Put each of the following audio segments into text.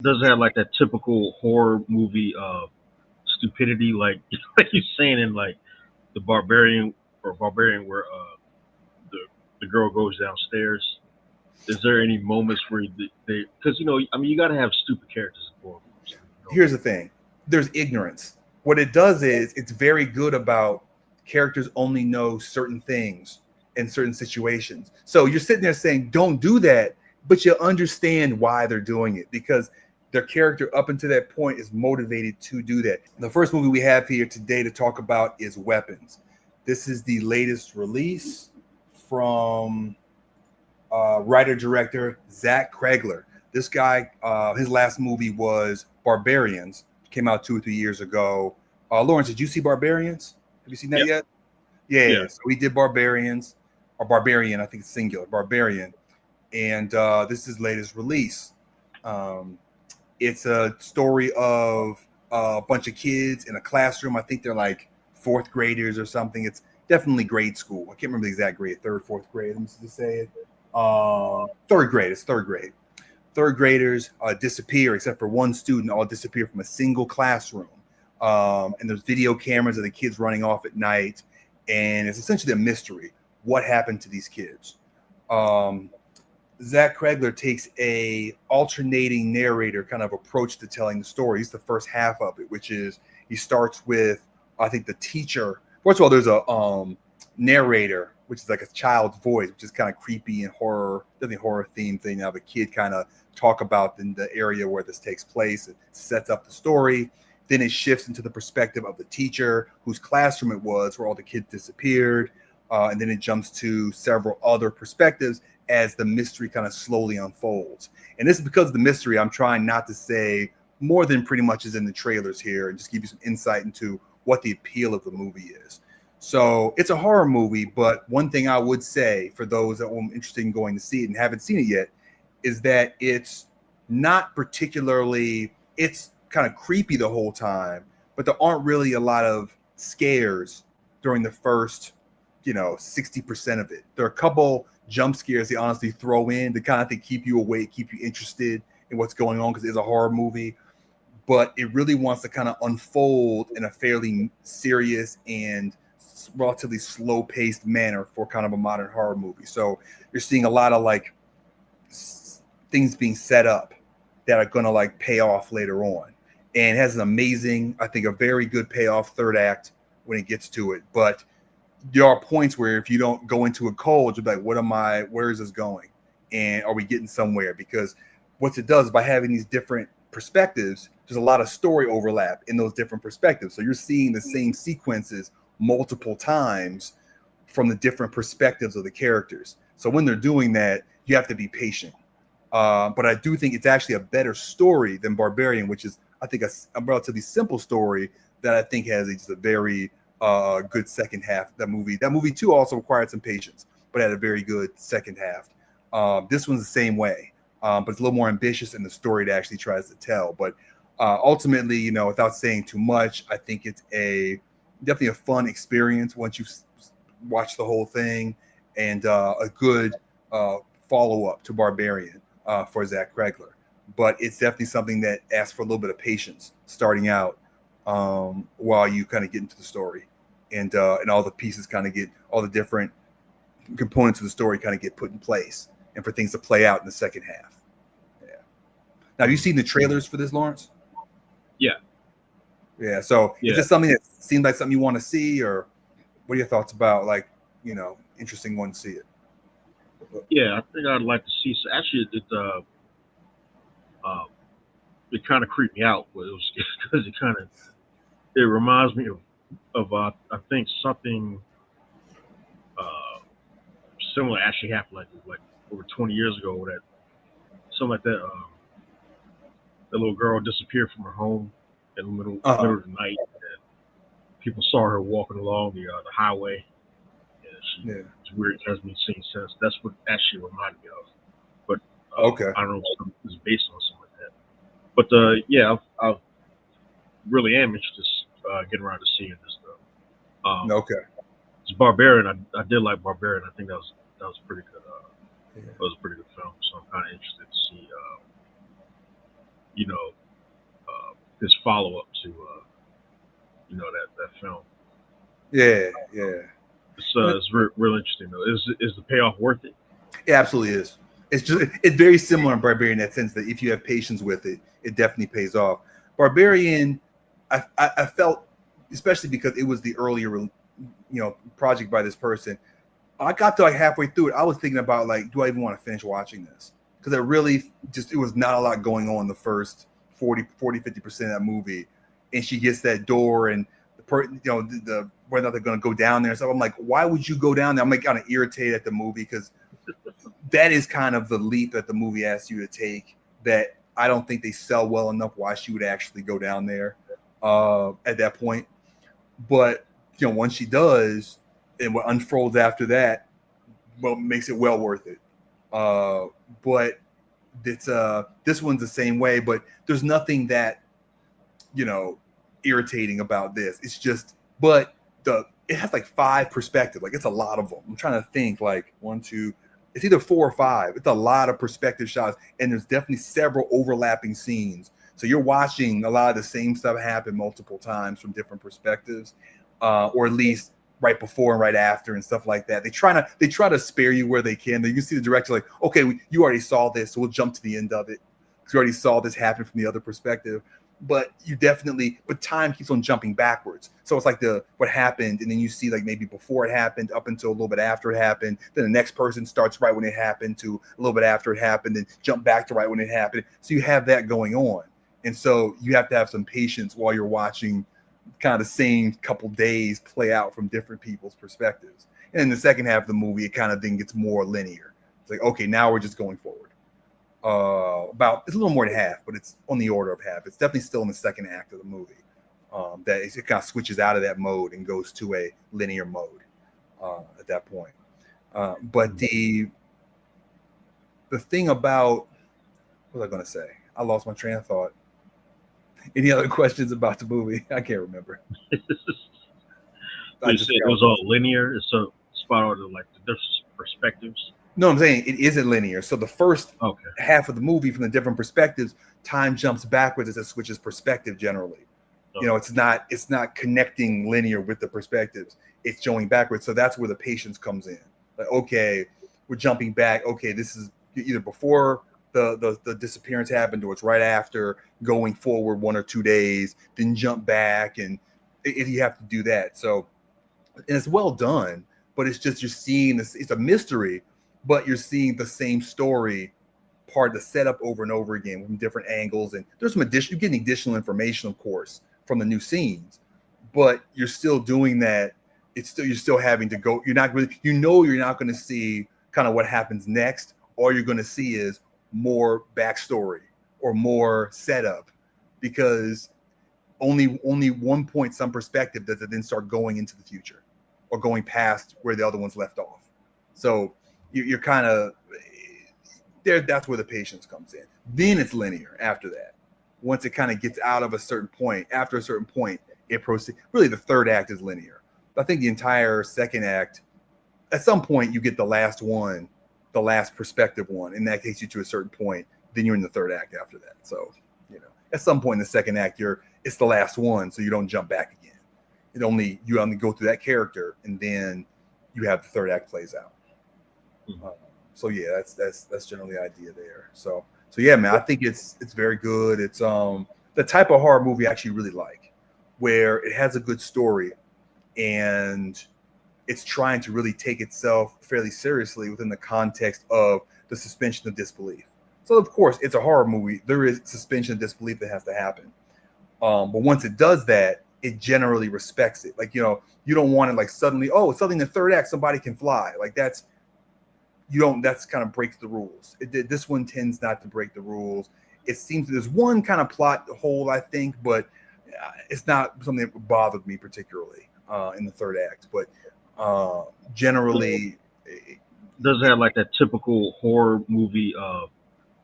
Does it have like that typical horror movie stupidity, like like you're saying in like the Barbarian or Barbarian, where the the girl goes downstairs? Is there any moments where they, because I mean, you got to have stupid characters in horror movies. Here's the thing: there's ignorance. What it does is it's very good about characters only know certain things in certain situations. So you're sitting there saying, "Don't do that," but you understand why they're doing it because their character up until that point is motivated to do that. The first movie we have here today to talk about is Weapons. This is the latest release from writer director Zach Cregler. This guy, his last movie was Barbarians. Came out 2 or 3 years ago. Lawrence, did you see Barbarians? Have you seen that Yep. yet? Yeah. Yeah. So we did Barbarians, or Barbarian, I think it's singular, Barbarian, and this is his latest release. Um, it's a story of a bunch of kids in a classroom. I think they're like fourth graders or something. It's definitely grade school. I can't remember the exact grade, third, fourth grade. Let me just say it. Third grade. It's third grade. Third graders disappear, except for one student, all disappear from a single classroom. And there's video cameras of the kids running off at night. And it's essentially a mystery. What happened to these kids? Um, Zach Cregler takes a alternating narrator kind of approach to telling the story. He's the first half of it, which is he starts with, I think, the teacher. First of all, there's a narrator, which is like a child's voice, which is kind of creepy and horror, definitely horror themed thing. You have a kid kind of talk about the area where this takes place. It sets up the story. Then it shifts into the perspective of the teacher whose classroom it was, where all the kids disappeared. And then it jumps to several other perspectives as the mystery kind of slowly unfolds. And this is because of the mystery, I'm trying not to say more than pretty much is in the trailers here and just give you some insight into what the appeal of the movie is. So it's a horror movie, but one thing I would say for those that are interested in going to see it and haven't seen it yet is that it's not particularly, it's kind of creepy the whole time, but there aren't really a lot of scares during the first 60% of it. There are a couple jump scares they honestly throw in to kind of keep you awake, keep you interested in what's going on because it's a horror movie. But it really wants to kind of unfold in a fairly serious and relatively slow-paced manner for kind of a modern horror movie. So you're seeing a lot of like things being set up that are going to like pay off later on, and it has an amazing, I think, a very good payoff third act when it gets to it. But there are points where if you don't go into it cold, you're like, where is this going? And are we getting somewhere? Because what it does by having these different perspectives, there's a lot of story overlap in those different perspectives. So you're seeing the same sequences multiple times from the different perspectives of the characters. So when they're doing that, you have to be patient. But I do think it's actually a better story than Barbarian, which is, I think, a relatively simple story that I think has just a very good second half. That movie too also required some patience, but had a very good second half. This one's the same way, but it's a little more ambitious in the story it actually tries to tell. But ultimately, without saying too much, I think it's definitely a fun experience once you've watched the whole thing, and a good follow up to Barbarian for Zach Cregler. But it's definitely something that asks for a little bit of patience starting out while you kind of get into the story, and all the pieces kind of get, all the different components of the story kind of get put in place, and for things to play out in the second half. Yeah. Now, have you seen the trailers for this, Lawrence? Yeah. Yeah. So is Yeah. this something that seems like something you want to see, or what are your thoughts about, like, interesting one to see it? Yeah. I think I'd like to see. So actually, uh, it kind of creeped me out, but it was because it reminds me of I think something uh, similar actually happened like over 20 years ago. That something like that. The little girl disappeared from her home in the Uh-huh. middle of the night. And people saw her walking along the highway, and Yeah. it's weird. It hasn't been seen since. That's what actually reminded me of. But Okay. I don't know if it's based on something like that. But yeah, I really am interested getting around to seeing this stuff. Okay. It's Barbarian. I did like Barbarian. I think that was pretty good. Yeah. That was a pretty good film. So I'm kind of interested to see you know, his follow up to that film. Yeah, yeah. And It's real interesting though. Is the payoff worth it? it absolutely is. It's very similar in Barbarian in that sense that if you have patience with it, it definitely pays off. Barbarian, I felt, especially because it was the earlier project by this person. I got to like halfway through it. I was thinking about like, do I even want to finish watching this? Because it was not a lot going on the first 50% of that movie. And she gets that door and the whether they're going to go down there. So I'm like, why would you go down there? I'm like kind of irritated at the movie because that is kind of the leap that the movie asks you to take that I don't think they sell well enough why she would actually go down there at that point. But once she does, and what unfolds after that, well, makes it well worth it. But it's this one's the same way, but there's nothing that irritating about this. It's just, but it has like 5 perspectives. Like it's a lot of them. I'm trying to think like 1, 2. It's either 4 or 5. It's a lot of perspective shots, and there's definitely several overlapping scenes. So you're watching a lot of the same stuff happen multiple times from different perspectives, or at least right before and right after and stuff like that. They try to spare you where they can. You can see the director like, okay, you already saw this, so we'll jump to the end of it because you already saw this happen from the other perspective. But time keeps on jumping backwards. So it's like what happened, and then you see like maybe before it happened, up until a little bit after it happened. Then the next person starts right when it happened to a little bit after it happened, and jump back to right when it happened. So you have that going on, and so you have to have some patience while you're watching kind of the same couple days play out from different people's perspectives. And in the second half of the movie, it kind of then gets more linear. It's like, okay, now we're just going forward. It's a little more than half, but it's on the order of half. It's definitely still in the second act of the movie. That it kind of switches out of that mode and goes to a linear mode at that point. But the thing about what was I going to say? I lost my train of thought. Any other questions about the movie? I can't remember. So you said it was all linear, so spot on like the different perspectives. No, I'm saying it isn't linear. So the first half of the movie, from the different perspectives, time jumps backwards as it switches perspective. Generally, it's not connecting linear with the perspectives. It's going backwards. So that's where the patience comes in. Like, okay, we're jumping back. Okay, this is either before the disappearance happened or it's right after, going forward 1 or 2 days, then jump back, and you have to do that. So, and it's well done, but it's just you're seeing this. It's a mystery. But you're seeing the same story, part of the setup over and over again from different angles, and there's some you're getting additional information, of course, from the new scenes. But you're still doing that. You're still having to go. You're not really, you're not going to see kind of what happens next. All you're going to see is more backstory or more setup, because only one point, some perspective, does it then start going into the future or going past where the other ones left off. So you're kind of there. That's where the patience comes in. Then it's linear after that. Once it kind of gets out of a certain point, after a certain point, it proceeds. Really, the third act is linear. I think the entire second act, at some point, you get the last one, the last perspective one, and that takes you to a certain point. Then you're in the third act after that. So, at some point in the second act, it's the last one, so you don't jump back again. You only go through that character, and then you have the third act plays out. So yeah, that's generally the idea there. So yeah, man, I think it's very good. It's the type of horror movie I actually really like, where it has a good story and it's trying to really take itself fairly seriously within the context of the suspension of disbelief. So of course, it's a horror movie. There is suspension of disbelief that has to happen. But once it does that, it generally respects it. Like, you don't want it like suddenly in the third act somebody can fly. Like that's kind of breaks the rules. This one tends not to break the rules. It seems there's one kind of plot hole, I think, but it's not something that bothered me particularly in the third act. But generally, does it have like that typical horror movie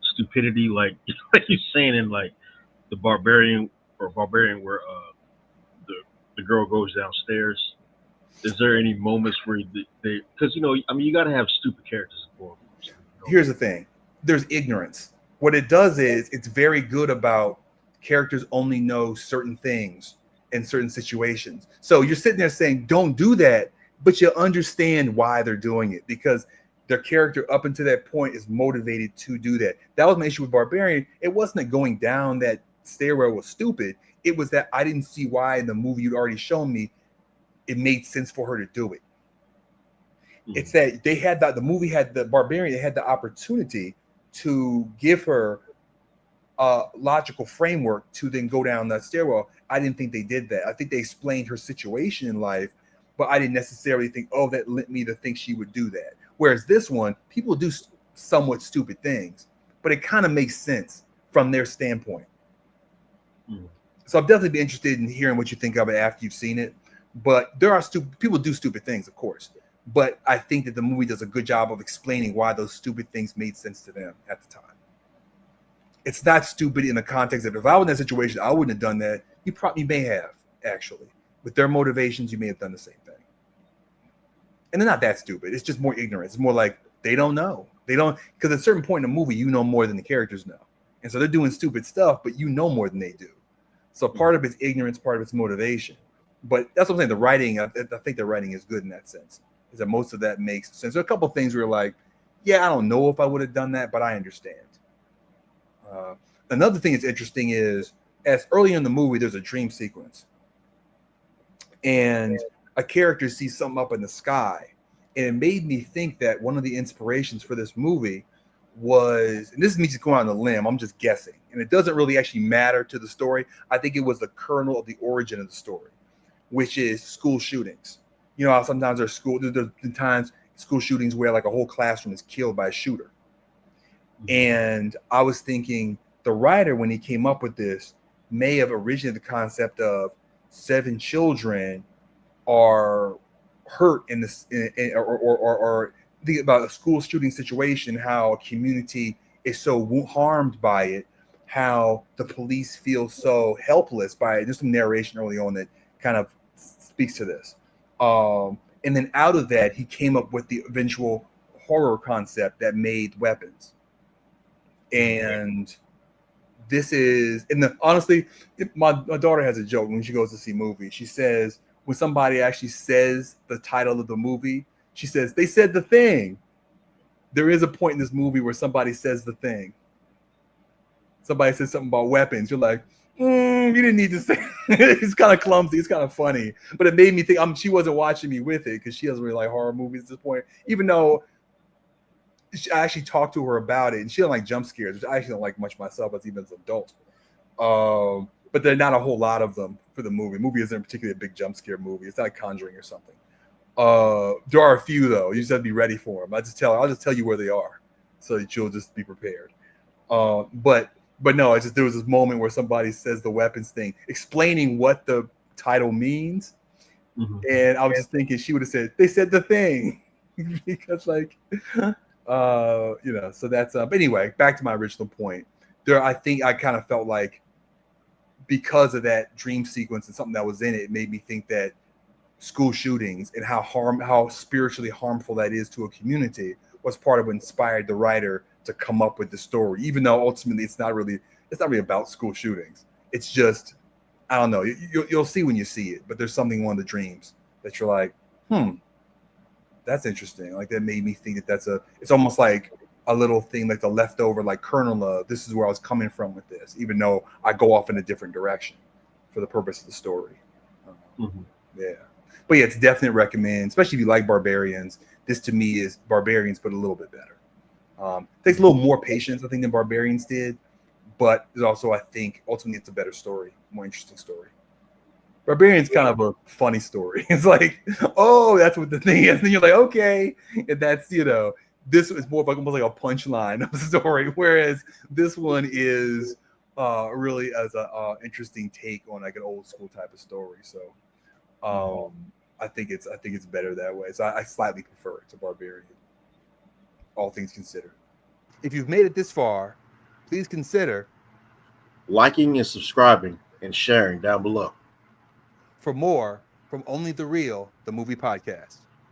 stupidity, like you're saying in like the Barbarian where the girl goes downstairs? Is there any moments where because you got to have stupid characters in horror movies? Here's the thing: there's ignorance. What it does is it's very good about characters only know certain things in certain situations. So you're sitting there saying, don't do that, but you understand why they're doing it because their character up until that point is motivated to do that. That was my issue with Barbarian. It wasn't that going down that stairwell was stupid. It was that I didn't see why in the movie you'd already shown me it made sense for her to do it. It's that they had that the movie had the Barbarian, they had the opportunity to give her a logical framework to then go down that stairwell. I didn't think they did that. I think they explained her situation in life, but I didn't necessarily think, oh, that led me to think she would do that. Whereas this one, people do somewhat stupid things, but it kind of makes sense from their standpoint. So I'll definitely be interested in hearing what you think of it after you've seen it. But there are people do stupid things, of course. But I think that the movie does a good job of explaining why those stupid things made sense to them at the time. It's not stupid in the context of if I was in that situation, I wouldn't have done that. You probably may have, actually. With their motivations, you may have done the same thing. And they're not that stupid. It's just more ignorance. It's more like they don't know. They don't, because at a certain point in the movie, you know more than the characters know. And so they're doing stupid stuff, but you know more than they do. So part of it's ignorance, part of it's motivation. But that's what I'm saying. The writing, I think the writing is good in that sense. Is that most of that makes sense. There are a couple of things where you're like, yeah, I don't know if I would have done that, but I understand. Another thing that's interesting is as early in the movie, there's a dream sequence. And a character sees something up in the sky. And it made me think that one of the inspirations for this movie was, and this is me just going on a limb, I'm just guessing, and it doesn't really actually matter to the story. I think it was the kernel of the origin of the story, which is school shootings. You know how sometimes there's times school shootings where like a whole classroom is killed by a shooter. And I was thinking the writer, when he came up with this, may have originated the concept of 7 children are hurt in this, or think about a school shooting situation, how a community is so harmed by it, how the police feel so helpless by it. There's some narration early on that kind of speaks to this. And then out of that, he came up with the eventual horror concept that made weapons. And this is, honestly, my daughter has a joke when she goes to see movies. She says, when somebody actually says the title of the movie, she says, they said The Thing. There is a point in this movie where somebody says The Thing. Somebody says something about weapons. You're like, you didn't need to say it. It's kind of clumsy. It's kind of funny. But it made me think, she wasn't watching me with it because she doesn't really like horror movies at this point, even though I actually talked to her about it, and she don't like jump scares, which I actually don't like much myself, even as an adult. But there are not a whole lot of them for the movie. The movie isn't particularly a big jump scare movie. It's not Conjuring or something. There are a few though. You just have to be ready for them. I'll just tell you where they are, so that you'll just be prepared. But no, it's just there was this moment where somebody says the weapons thing, explaining what the title means, and I was just thinking she would have said they said The Thing because like. So that's but anyway, back to my original point. I think I kind of felt like because of that dream sequence and something that was in it, it made me think that school shootings and how spiritually harmful that is to a community was part of what inspired the writer to come up with the story, even though ultimately it's not really about school shootings. It's just, I don't know, you'll see when you see it, but there's something in one of the dreams that you're like, that's interesting. Like that made me think it's almost like a little thing, like the leftover, like kernel of this is where I was coming from with this, even though I go off in a different direction for the purpose of the story. Yeah. But yeah, it's definitely recommend, especially if you like Barbarians. This to me is Barbarians, but a little bit better. Takes a little more patience, I think, than Barbarians did. But there's also, I think, ultimately it's a better story, more interesting story. Barbarian's kind of a funny story. It's like, oh, that's what the thing is. And you're like, okay. And that's, this is more like almost like a punchline of the story. Whereas this one is really as a interesting take on like an old school type of story. So I think it's better that way. So I slightly prefer it to Barbarian, all things considered. If you've made it this far, please consider liking and subscribing and sharing down below. For more from Only the Real, the Movie Podcast.